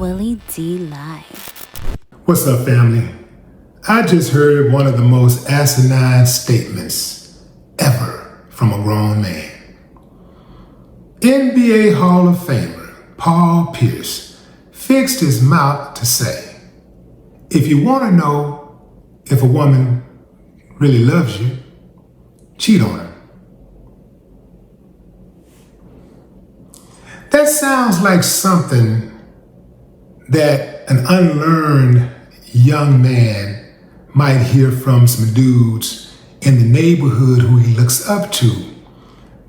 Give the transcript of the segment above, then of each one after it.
Willie D Live. What's up, family? I just heard one of the most asinine statements ever from a grown man. NBA Hall of Famer Paul Pierce fixed his mouth to say, if you want to know if a woman really loves you, cheat on her. That sounds like something that an unlearned young man might hear from some dudes in the neighborhood who he looks up to,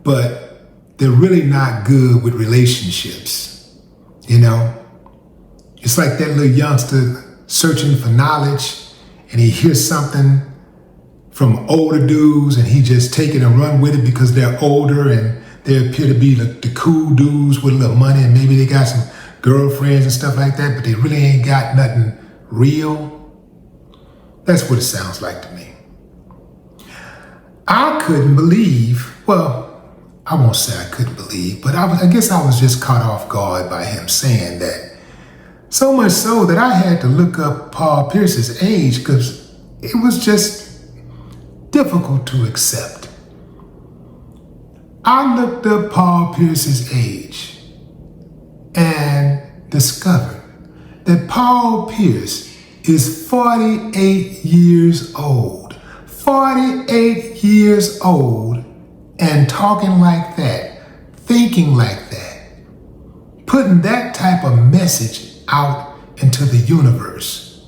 but they're really not good with relationships, you know? It's like that little youngster searching for knowledge, and he hears something from older dudes and he just take it and run with it because they're older and they appear to be the cool dudes with a little money, and maybe they got some girlfriends and stuff like that, but they really ain't got nothing real. That's what it sounds like to me. I couldn't believe, well, I won't say I couldn't believe, but I guess I was just caught off guard by him saying that. So much so that I had to look up Paul Pierce's age because it was just difficult to accept. I looked up Paul Pierce's age and discovered that Paul Pierce is 48 years old. 48 years old and talking like that, thinking like that, putting that type of message out into the universe.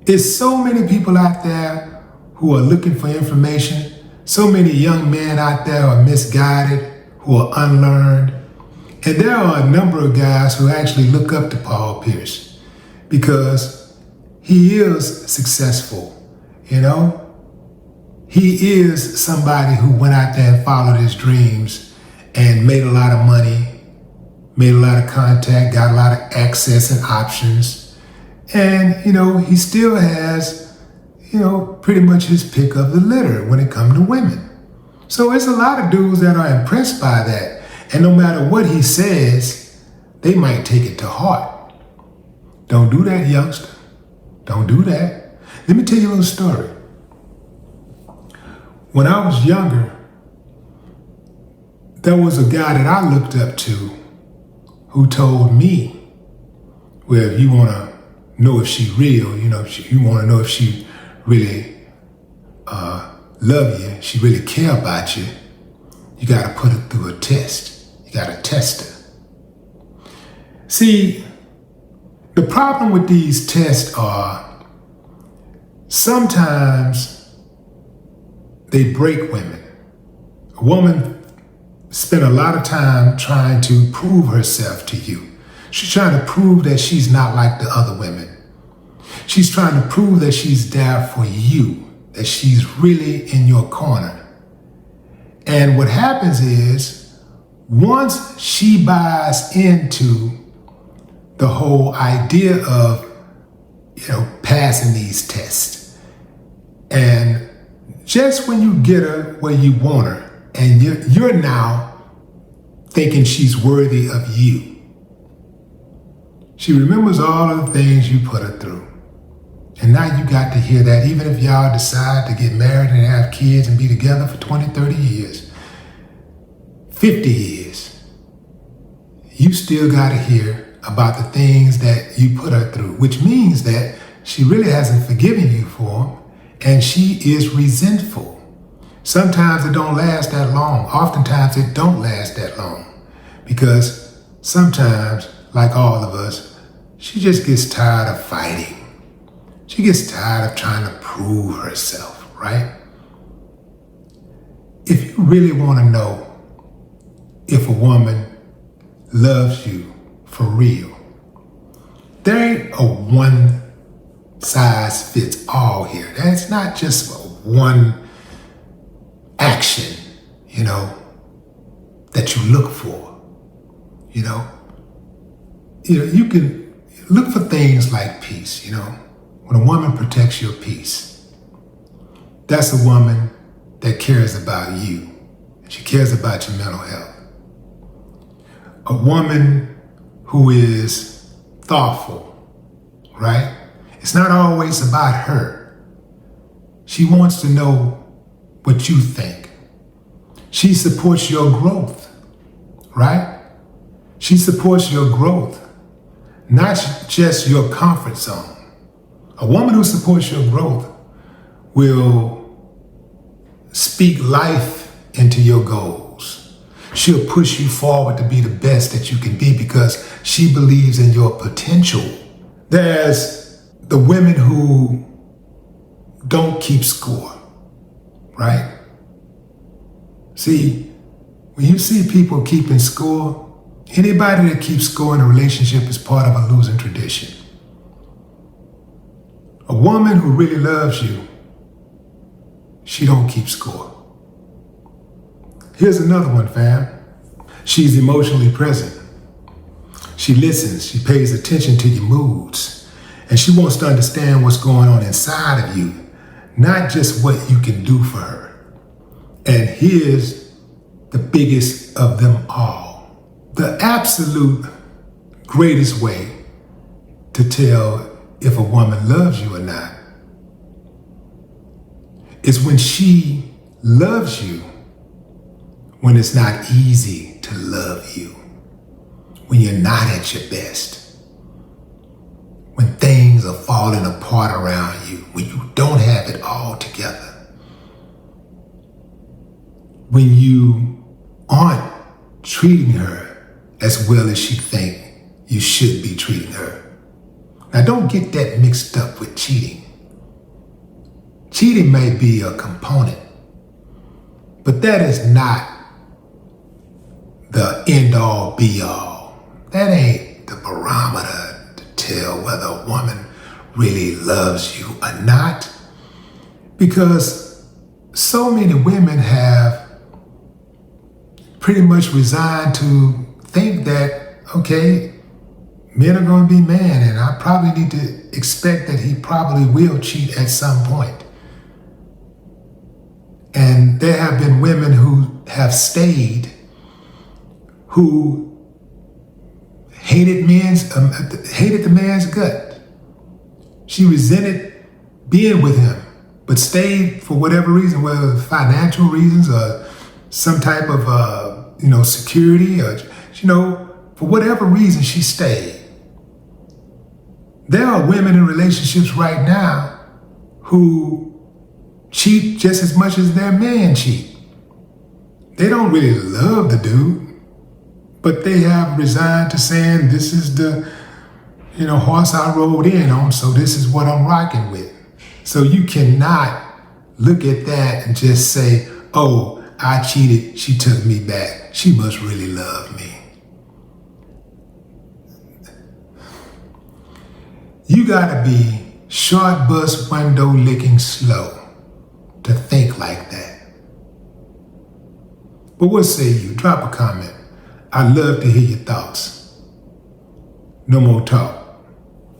There's so many people out there who are looking for information. So many young men out there are misguided, who are unlearned. And there are a number of guys who actually look up to Paul Pierce because he is successful, you know? He is somebody who went out there and followed his dreams and made a lot of money, made a lot of contact, got a lot of access and options. And, you know, he still has, you know, pretty much his pick of the litter when it comes to women. So it's a lot of dudes that are impressed by that. And no matter what he says, they might take it to heart. Don't do that, youngster. Don't do that. Let me tell you a little story. When I was younger, there was a guy that I looked up to who told me, well, if you want to know if she's real, you know, if you want to know if she really love you, she really care about you, you got to put her through a test. You got to test her. See, the problem with these tests are sometimes they break women. A woman spend a lot of time trying to prove herself to you. She's trying to prove that she's not like the other women. She's trying to prove that she's there for you, that she's really in your corner. And what happens is, once she buys into the whole idea of, you know, passing these tests, and just when you get her where you want her, and you're now thinking she's worthy of you, she remembers all of the things you put her through. And now you got to hear that even if y'all decide to get married and have kids and be together for 20, 30 years, 50 years, you still got to hear about the things that you put her through, which means that she really hasn't forgiven you for them, and she is resentful. Sometimes it don't last that long. Oftentimes it don't last that long because sometimes, like all of us, she just gets tired of fighting. She gets tired of trying to prove herself, right? If you really want to know if a woman loves you for real, there ain't a one size fits all here. That's not just one action, you know, that you look for. You know, you can look for things like peace, you know. When a woman protects your peace, that's a woman that cares about you. She cares about your mental health. A woman who is thoughtful, right? It's not always about her. She wants to know what you think. She supports your growth, right? She supports your growth, not just your comfort zone. A woman who supports your growth will speak life into your goals. She'll push you forward to be the best that you can be because she believes in your potential. There's the women who don't keep score, right? See, when you see people keeping score, anybody that keeps score in a relationship is part of a losing tradition. A woman who really loves you, she don't keep score. Here's another one, fam. She's emotionally present. She listens, she pays attention to your moods, and she wants to understand what's going on inside of you, not just what you can do for her. And here's the biggest of them all. The absolute greatest way to tell if a woman loves you or not is when she loves you when it's not easy to love you, when you're not at your best, when things are falling apart around you, when you don't have it all together, when you aren't treating her as well as she think you should be treating her. Now don't get that mixed up with cheating. Cheating may be a component, but that is not the end-all be-all. That ain't the barometer to tell whether a woman really loves you or not, because so many women have pretty much resigned to think that, okay, men are going to be men, and I probably need to expect that he probably will cheat at some point. And there have been women who have stayed, who hated the man's gut. She resented being with him, but stayed for whatever reason, whether financial reasons or some type of security, or for whatever reason she stayed. There are women in relationships right now who cheat just as much as their man cheat. They don't really love the dude, but they have resigned to saying, this is the horse I rode in on, so this is what I'm rocking with. So you cannot look at that and just say, oh, I cheated, she took me back, she must really love me. You gotta be short bus window licking slow to think like that. But what say you? Drop a comment. I'd love to hear your thoughts. No more talk.